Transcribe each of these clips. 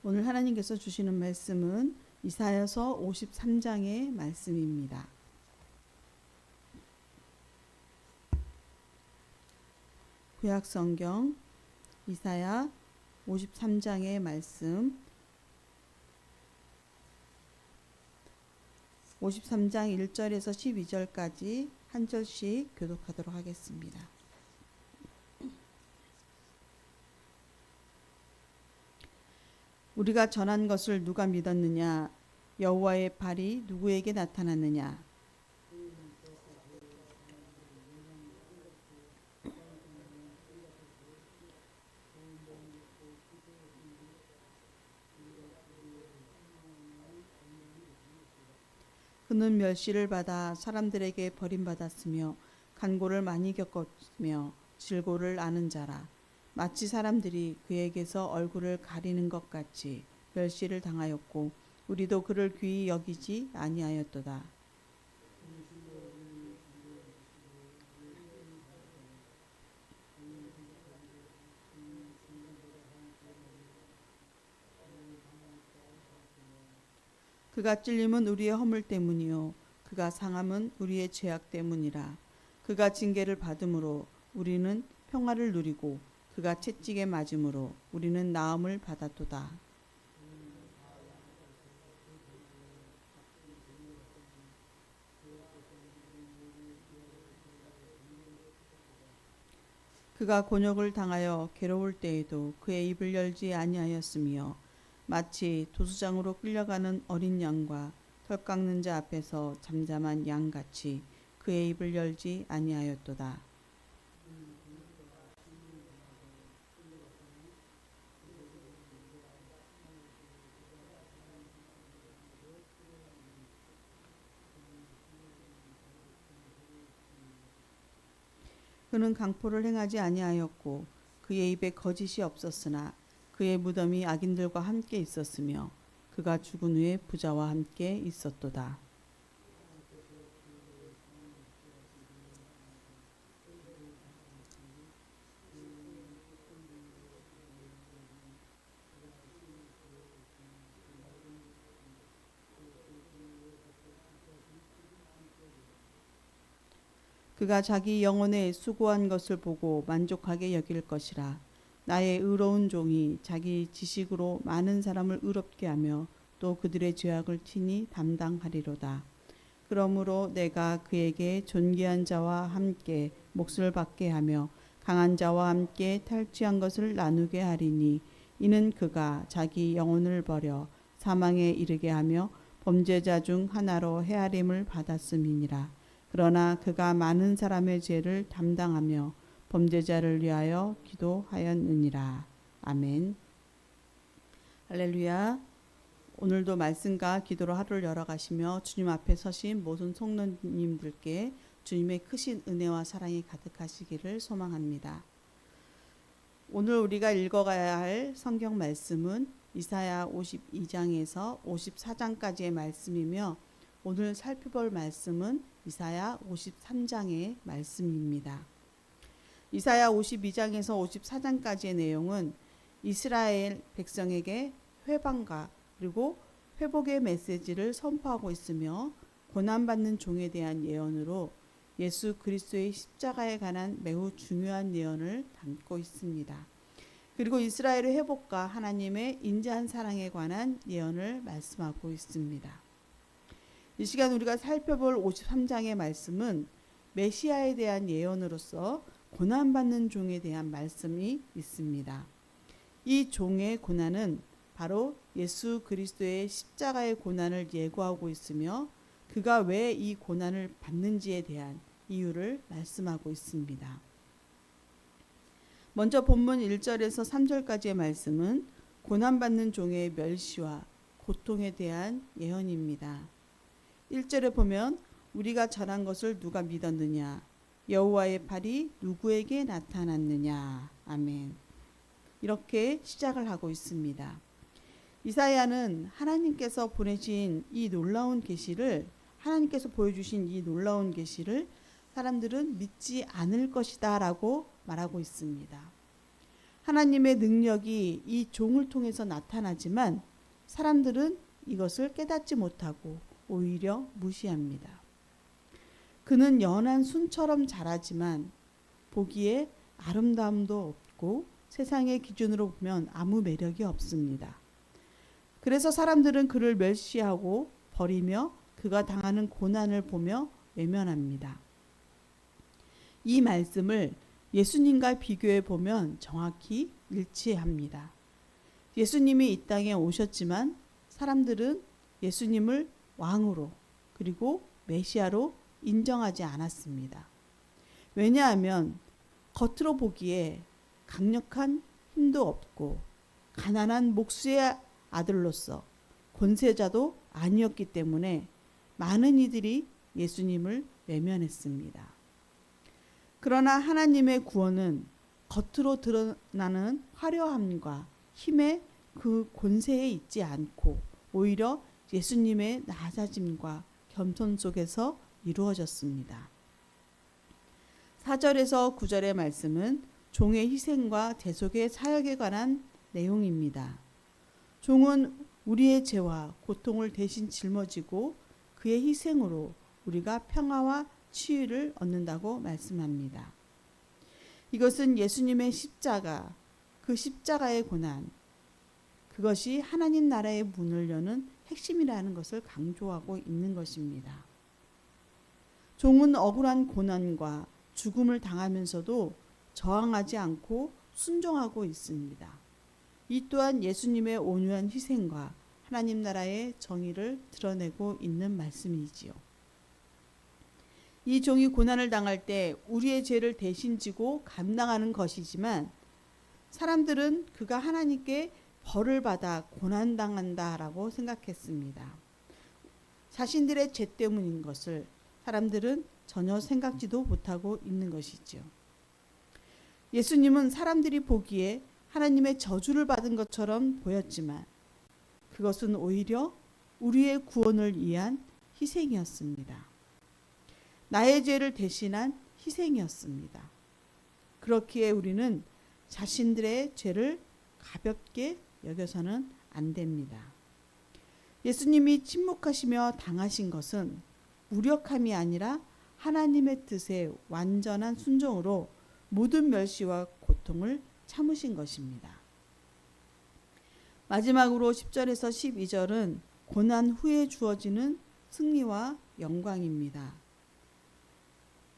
오늘 하나님께서 주시는 말씀은 이사야서 53장의 말씀입니다. 구약성경 이사야 53장의 말씀, 53장 1절에서 12절까지 한 절씩 교독하도록 하겠습니다. 우리가 전한 것을 누가 믿었느냐? 여호와의 발이 누구에게 나타났느냐? 그는 멸시를 받아 사람들에게 버림받았으며 간고를 많이 겪었으며 질고를 아는 자라. 마치 사람들이 그에게서 얼굴을 가리는 것 같이 멸시를 당하였고 우리도 그를 귀히 여기지 아니하였도다. 그가 찔림은 우리의 허물 때문이요 그가 상함은 우리의 죄악 때문이라. 그가 징계를 받음으로 우리는 평화를 누리고 그가 채찍에 맞음으로 우리는 나음을 받았도다. 그가 곤욕을 당하여 괴로울 때에도 그의 입을 열지 아니하였으며 마치 도수장으로 끌려가는 어린 양과 털 깎는 자 앞에서 잠잠한 양같이 그의 입을 열지 아니하였도다. 그는 강포를 행하지 아니하였고 그의 입에 거짓이 없었으나 그의 무덤이 악인들과 함께 있었으며 그가 죽은 후에 부자와 함께 있었도다. 그가 자기 영혼에 수고한 것을 보고 만족하게 여길 것이라. 나의 의로운 종이 자기 지식으로 많은 사람을 의롭게 하며 또 그들의 죄악을 친히 담당하리로다. 그러므로 내가 그에게 존귀한 자와 함께 몫을 받게 하며 강한 자와 함께 탈취한 것을 나누게 하리니 이는 그가 자기 영혼을 버려 사망에 이르게 하며 범죄자 중 하나로 헤아림을 받았음이니라. 그러나 그가 많은 사람의 죄를 담당하며 범죄자를 위하여 기도하였느니라. 아멘. 할렐루야. 오늘도 말씀과 기도로 하루를 열어가시며 주님 앞에 서신 모든 성도님들께 주님의 크신 은혜와 사랑이 가득하시기를 소망합니다. 오늘 우리가 읽어가야 할 성경 말씀은 이사야 52장에서 54장까지의 말씀이며 오늘 살펴볼 말씀은 이사야 53장의 말씀입니다. 이사야 52장에서 54장까지의 내용은 이스라엘 백성에게 회방과 그리고 회복의 메시지를 선포하고 있으며 고난받는 종에 대한 예언으로 예수 그리스도의 십자가에 관한 매우 중요한 예언을 담고 있습니다. 그리고 이스라엘의 회복과 하나님의 인자한 사랑에 관한 예언을 말씀하고 있습니다. 이 시간 우리가 살펴볼 53장의 말씀은 메시아에 대한 예언으로서 고난받는 종에 대한 말씀이 있습니다. 이 종의 고난은 바로 예수 그리스도의 십자가의 고난을 예고하고 있으며 그가 왜 이 고난을 받는지에 대한 이유를 말씀하고 있습니다. 먼저 본문 1절에서 3절까지의 말씀은 고난받는 종의 멸시와 고통에 대한 예언입니다. 1절에 보면 우리가 전한 것을 누가 믿었느냐? 여호와의 팔이 누구에게 나타났느냐? 아멘. 이렇게 시작을 하고 있습니다. 이사야는 하나님께서 보내신 이 놀라운 계시를 하나님께서 보여주신 이 놀라운 계시를 사람들은 믿지 않을 것이다 라고 말하고 있습니다. 하나님의 능력이 이 종을 통해서 나타나지만 사람들은 이것을 깨닫지 못하고 오히려 무시합니다. 그는 연한 순처럼 자라지만 보기에 아름다움도 없고 세상의 기준으로 보면 아무 매력이 없습니다. 그래서 사람들은 그를 멸시하고 버리며 그가 당하는 고난을 보며 외면합니다. 이 말씀을 예수님과 비교해 보면 정확히 일치합니다. 예수님이 이 땅에 오셨지만 사람들은 예수님을 왕으로 그리고 메시아로 인정하지 않았습니다. 왜냐하면 겉으로 보기에 강력한 힘도 없고 가난한 목수의 아들로서 권세자도 아니었기 때문에 많은 이들이 예수님을 외면했습니다. 그러나 하나님의 구원은 겉으로 드러나는 화려함과 힘의 그 권세에 있지 않고 오히려 예수님의 낮아짐과 겸손 속에서 이루어졌습니다. 4절에서 9절의 말씀은 종의 희생과 대속의 사역에 관한 내용입니다. 종은 우리의 죄와 고통을 대신 짊어지고 그의 희생으로 우리가 평화와 치유를 얻는다고 말씀합니다. 이것은 예수님의 십자가, 그 십자가의 고난, 그것이 하나님 나라의 문을 여는 핵심이라는 것을 강조하고 있는 것입니다. 종은 억울한 고난과 죽음을 당하면서도 저항하지 않고 순종하고 있습니다. 이 또한 예수님의 온유한 희생과 하나님 나라의 정의를 드러내고 있는 말씀이지요. 이 종이 고난을 당할 때 우리의 죄를 대신 지고 감당하는 것이지만 사람들은 그가 하나님께 벌을 받아 고난당한다라고 생각했습니다. 자신들의 죄 때문인 것을 사람들은 전혀 생각지도 못하고 있는 것이죠. 예수님은 사람들이 보기에 하나님의 저주를 받은 것처럼 보였지만 그것은 오히려 우리의 구원을 위한 희생이었습니다. 나의 죄를 대신한 희생이었습니다. 그렇기에 우리는 자신들의 죄를 가볍게 여겨서는 안 됩니다. 예수님이 침묵하시며 당하신 것은 무력함이 아니라 하나님의 뜻에 완전한 순종으로 모든 멸시와 고통을 참으신 것입니다. 마지막으로 10절에서 12절은 고난 후에 주어지는 승리와 영광입니다.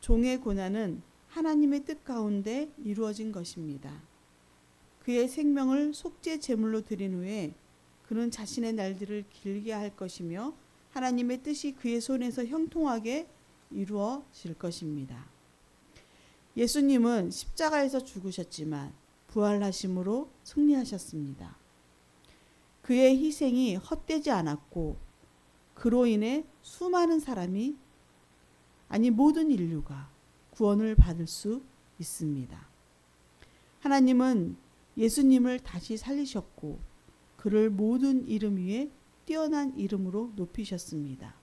종의 고난은 하나님의 뜻 가운데 이루어진 것입니다. 그의 생명을 속죄 제물로 드린 후에 그는 자신의 날들을 길게 할 것이며 하나님의 뜻이 그의 손에서 형통하게 이루어질 것입니다. 예수님은 십자가에서 죽으셨지만 부활하심으로 승리하셨습니다. 그의 희생이 헛되지 않았고 그로 인해 수많은 사람이 아니 모든 인류가 구원을 받을 수 있습니다. 하나님은 예수님을 다시 살리셨고 그를 모든 이름 위에 뛰어난 이름으로 높이셨습니다.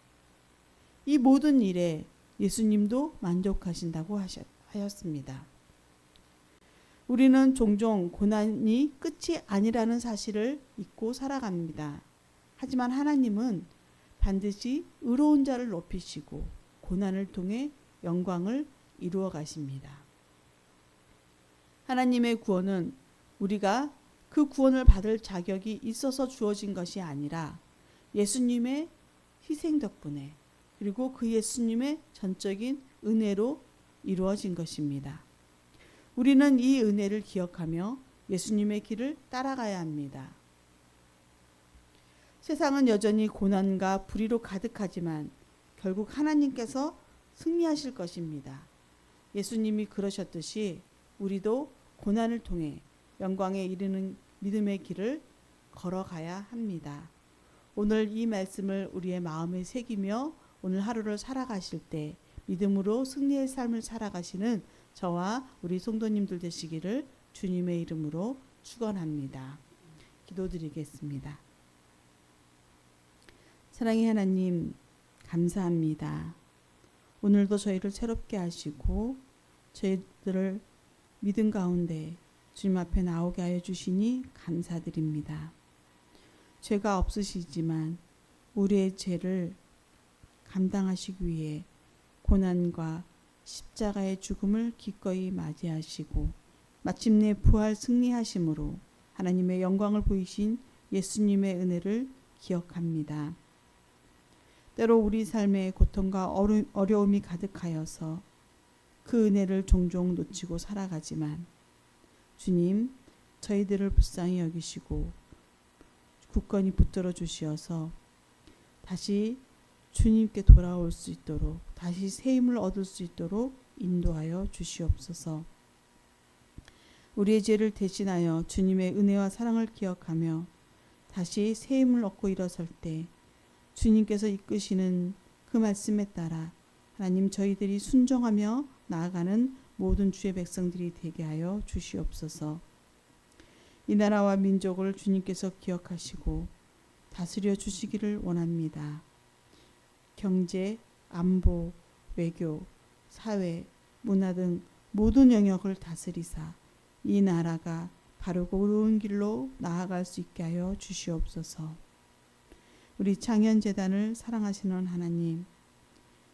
이 모든 일에 예수님도 만족하신다고 하였습니다. 우리는 종종 고난이 끝이 아니라는 사실을 잊고 살아갑니다. 하지만 하나님은 반드시 의로운 자를 높이시고 고난을 통해 영광을 이루어 가십니다. 하나님의 구원은 우리가 그 구원을 받을 자격이 있어서 주어진 것이 아니라 예수님의 희생 덕분에 그리고 그 예수님의 전적인 은혜로 이루어진 것입니다. 우리는 이 은혜를 기억하며 예수님의 길을 따라가야 합니다. 세상은 여전히 고난과 불의로 가득하지만 결국 하나님께서 승리하실 것입니다. 예수님이 그러셨듯이 우리도 고난을 통해 영광에 이르는 믿음의 길을 걸어가야 합니다. 오늘 이 말씀을 우리의 마음에 새기며 오늘 하루를 살아가실 때 믿음으로 승리의 삶을 살아가시는 저와 우리 성도님들 되시기를 주님의 이름으로 축원합니다. 기도드리겠습니다. 사랑의 하나님 감사합니다. 오늘도 저희를 새롭게 하시고 저희들을 믿음 가운데 주님 앞에 나오게 하여 주시니 감사드립니다. 죄가 없으시지만 우리의 죄를 감당하시기 위해 고난과 십자가의 죽음을 기꺼이 맞이하시고 마침내 부활 승리하심으로 하나님의 영광을 보이신 예수님의 은혜를 기억합니다. 때로 우리 삶에 고통과 어려움이 가득하여서 그 은혜를 종종 놓치고 살아가지만 주님, 저희들을 불쌍히 여기시고 굳건히 붙들어 주시어서 다시 주님께 돌아올 수 있도록, 다시 새 힘을 얻을 수 있도록 인도하여 주시옵소서. 우리의 죄를 대신하여 주님의 은혜와 사랑을 기억하며 다시 새 힘을 얻고 일어설 때 주님께서 이끄시는 그 말씀에 따라 하나님, 저희들이 순종하며 나아가는 모든 주의 백성들이 되게 하여 주시옵소서. 이 나라와 민족을 주님께서 기억하시고 다스려 주시기를 원합니다. 경제, 안보, 외교, 사회, 문화 등 모든 영역을 다스리사 이 나라가 바르고 의로운 길로 나아갈 수 있게 하여 주시옵소서. 우리 창현재단을 사랑하시는 하나님,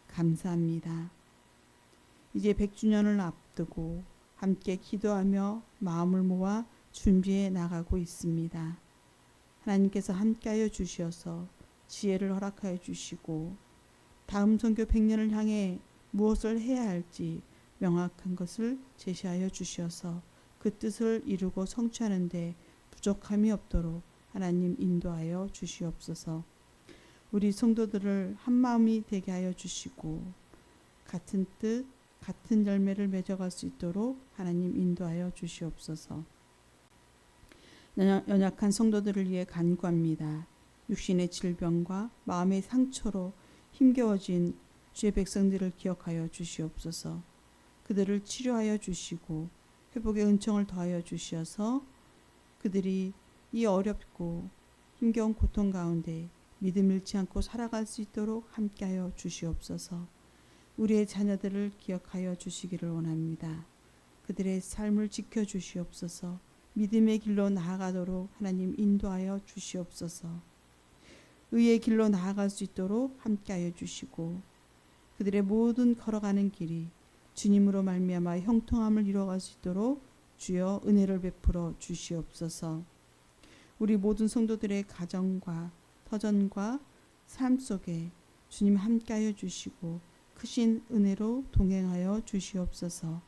감사합니다. 이제 100주년을 앞두고 함께 기도하며 마음을 모아 준비해 나가고 있습니다. 하나님께서 함께하여 주시어서 지혜를 허락하여 주시고 다음 선교 100년을 향해 무엇을 해야 할지 명확한 것을 제시하여 주시어서 그 뜻을 이루고 성취하는 데 부족함이 없도록 하나님 인도하여 주시옵소서. 우리 성도들을 한마음이 되게 하여 주시고 같은 뜻, 같은 열매를 맺어갈 수 있도록 하나님 인도하여 주시옵소서. 연약한 성도들을 위해 간구합니다. 육신의 질병과 마음의 상처로 힘겨워진 주의 백성들을 기억하여 주시옵소서. 그들을 치료하여 주시고 회복의 은총을 더하여 주시어서 그들이 이 어렵고 힘겨운 고통 가운데 믿음 잃지 않고 살아갈 수 있도록 함께하여 주시옵소서. 우리의 자녀들을 기억하여 주시기를 원합니다. 그들의 삶을 지켜주시옵소서. 믿음의 길로 나아가도록 하나님 인도하여 주시옵소서. 의의 길로 나아갈 수 있도록 함께하여 주시고 그들의 모든 걸어가는 길이 주님으로 말미암아 형통함을 이루어갈 수 있도록 주여 은혜를 베풀어 주시옵소서. 우리 모든 성도들의 가정과 터전과 삶 속에 주님 함께하여 주시고 크신 은혜로 동행하여 주시옵소서.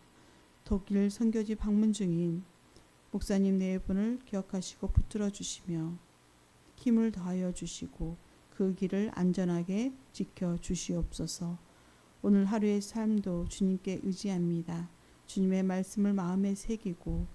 독일 선교지 방문 중인 목사님 네 분을 기억하시고 붙들어 주시며 힘을 더하여 주시고 그 길을 안전하게 지켜 주시옵소서. 오늘 하루의 삶도 주님께 의지합니다. 주님의 말씀을 마음에 새기고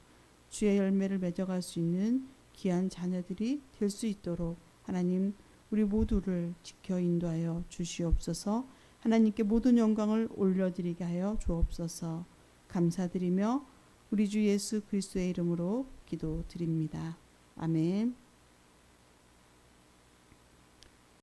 주의 열매를 맺어갈 수 있는 귀한 자녀들이 될 수 있도록 하나님 우리 모두를 지켜 인도하여 주시옵소서. 하나님께 모든 영광을 올려드리게 하여 주옵소서. 감사드리며 우리 주 예수 그리스도의 이름으로 기도드립니다. 아멘.